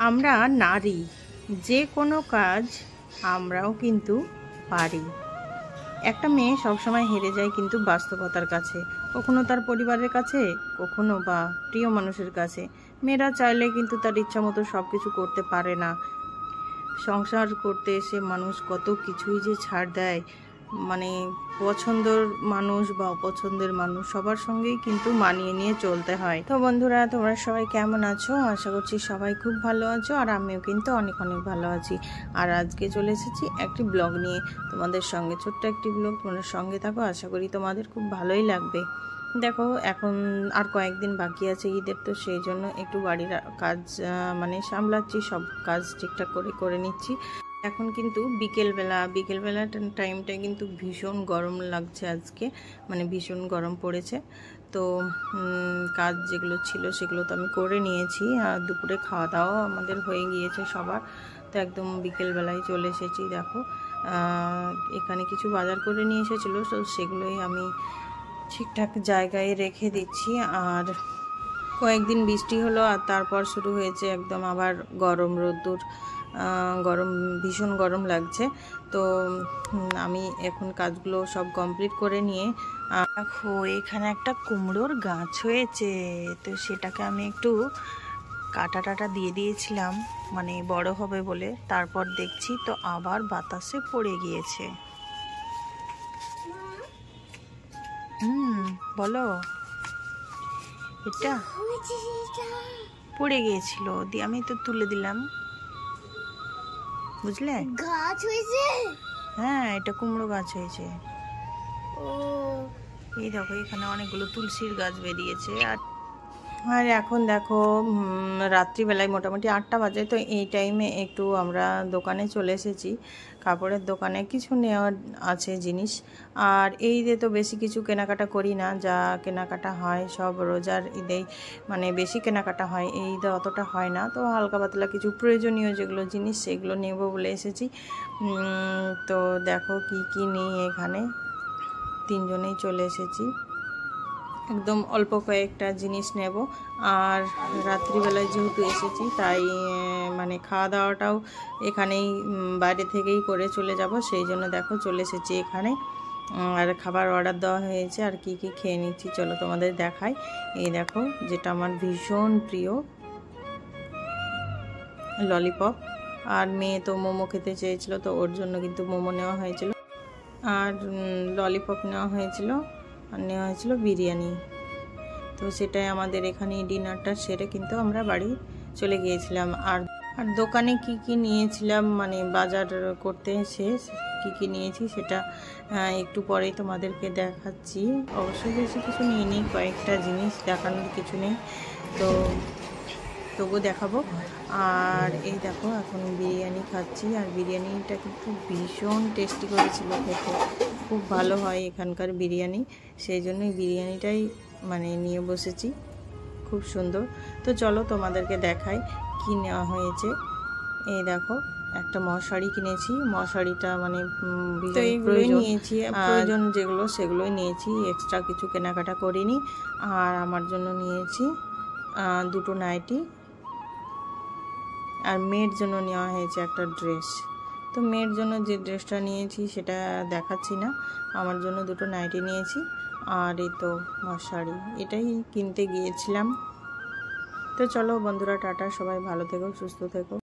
আমরা নারী, যে কোনো কাজ আমরাও কিন্তু পারি। একটা মেয়ে সবসময় হেরে যায় কিন্তু বাস্তবতার কাছে, কখনো তার পরিবারের কাছে, কখনো বা প্রিয় মানুষের কাছে। মেয়েরা চাইলে কিন্তু তার ইচ্ছা মতো সব কিছু করতে পারে না। সংসার করতে এসে মানুষ কত কিছুই যে ছাড় দেয়, মানে পছন্দের মানুষ বা অপছন্দের মানুষ সবার সঙ্গেই কিন্তু মানিয়ে নিয়ে চলতে হয়। তো বন্ধুরা, তোমরা সবাই কেমন আছো? আশা করছি সবাই খুব ভালো আছো, আর আমিও কিন্তু অনেক অনেক ভালো আছি। আর আজকে চলে এসেছি একটি ব্লগ নিয়ে তোমাদের সঙ্গে, ছোট্ট একটি ব্লগ। তোমরা সঙ্গে থাকো, আশা করি তোমাদের খুব ভালোই লাগবে। দেখো, এখন আর কয়েকদিন বাকি আছে ঈদের, তো সেই জন্য একটু বাড়ির কাজ মানে সামলাচ্ছি, সব কাজ ঠিকঠাক করে নিচ্ছি। এখন কিন্তু বিকেলবেলা টাইমটা কিন্তু ভীষণ গরম লাগছে আজকে, মানে ভীষণ গরম পড়েছে। তো কাজ যেগুলো ছিল সেগুলো তো আমি করে নিয়েছি, আর দুপুরে খাওয়া দাওয়া আমাদের হয়ে গিয়েছে সবার। তো একদম বিকেলবেলায় চলে এসেছি। দেখো, এখানে কিছু বাজার করে নিয়ে এসেছিলো, তো সেগুলোই আমি ঠিকঠাক জায়গায় রেখে দিচ্ছি। আর কয়েকদিন বৃষ্টি হলো, আর তারপর শুরু হয়েছে একদম আবার গরম, রোদ্দুর, গরম, ভীষণ গরম লাগছে। তো আমি এখন কাজগুলো সব কমপ্লিট করে নিয়ে, দেখো এখানে একটা কুমড়োর গাছ হয়েছে, তো সেটাকে আমি একটু কাটা দিয়ে দিয়েছিলাম, মানে বড় হবে বলে। তারপর দেখছি তো আবার বাতাসে পড়ে গিয়েছে। বলো, এটা পড়ে গিয়েছিল, দিয়ে আমি তো তুলে দিলাম, বুঝলে? গাছ হয়েছে? হ্যাঁ, এটা কুমড়ো গাছ হয়েছে। এই দেখো, এখানে অনেকগুলো তুলসীর গাছ বেরিয়েছে। আর এখন দেখো, রাত্রিবেলায় মোটামুটি 8টা বাজে। তো এই টাইমে একটু আমরা দোকানে চলে এসেছি, কাপড়ের দোকানে কিছু নেওয়ার আছে জিনিস। আর এই ঈদে তো বেশি কিছু কেনাকাটা করি না, যা কেনাকাটা হয় সব রোজার ঈদেই, মানে বেশি কেনাকাটা হয়, এই ঈদে অতটা হয় না। তো হালকা পাতলা কিছু প্রয়োজনীয় যেগুলো জিনিস সেগুলো নেব বলে এসেছি। তো দেখো কি নেই, এখানে তিনজনেই চলে এসেছি, একদম অল্প কয়েকটা জিনিস নেব। আর রাত্রিবেলায় যেহেতু এসেছি, তাই মানে খাওয়া দাওয়াটাও এখানেই বাইরে থেকেই করে চলে যাব, সেই জন্য দেখো চলে এসেছি এখানে। আর খাবার অর্ডার দেওয়া হয়েছে, আর কি খেয়ে নিচ্ছি চলো তোমাদের দেখাই। এই দেখো, যেটা আমার ভীষণ প্রিয় ললিপপ। আর মেয়ে তো মোমো খেতে চেয়েছিল, তো ওর জন্য কিন্তু মোমো নেওয়া হয়েছিল, আর ললিপপ নেওয়া হয়েছিল, আর নেওয়া হয়েছিল বিরিয়ানি। তো সেটাই আমাদের এখানে ডিনারটা সেরে কিন্তু আমরা বাড়ি চলে গিয়েছিলাম। আর দোকানে কি নিয়েছিলাম, মানে বাজার করতে এসে কি নিয়েছি সেটা একটু পরেই তোমাদেরকে দেখাচ্ছি। অবশ্যই বেশি কিছু নিয়ে নিই, কয়েকটা জিনিস দেখানোর কিছু নেই, তো তবু দেখাবো। আর এই দেখো, এখন বিরিয়ানি খাচ্ছি, আর বিরিয়ানিটা কিন্তু ভীষণ টেস্টি করেছিল খেতে, খুব ভালো হয় এখানকার বিরিয়ানি, সেই জন্যই বিরিয়ানিটাই মানে নিয়ে বসেছি, খুব সুন্দর। তো চলো তোমাদেরকে দেখাই কি নেওয়া হয়েছে। এই দেখো, একটা মশারি কিনেছি, মশারিটা মানে নিয়েছি, প্রয়োজন যেগুলো সেগুলোই নিয়েছি, এক্সট্রা কিছু কেনাকাটা করিনি। আর আমার জন্য নিয়েছি দুটো নাইটি, আর মেয়ের জন্য নেওয়া হয়েছে একটা ড্রেস। তো মেয়ের জন্য যে ড্রেসটা নিয়েছি সেটা দেখাচ্ছি না, আমার জন্য দুটো নাইটি নিয়েছি, আর এই তো মশারি, এটাই কিনতে গিয়েছিলাম। তো চলো বন্ধুরা, টাটা, সবাই ভালো থেকো, সুস্থ থেকো।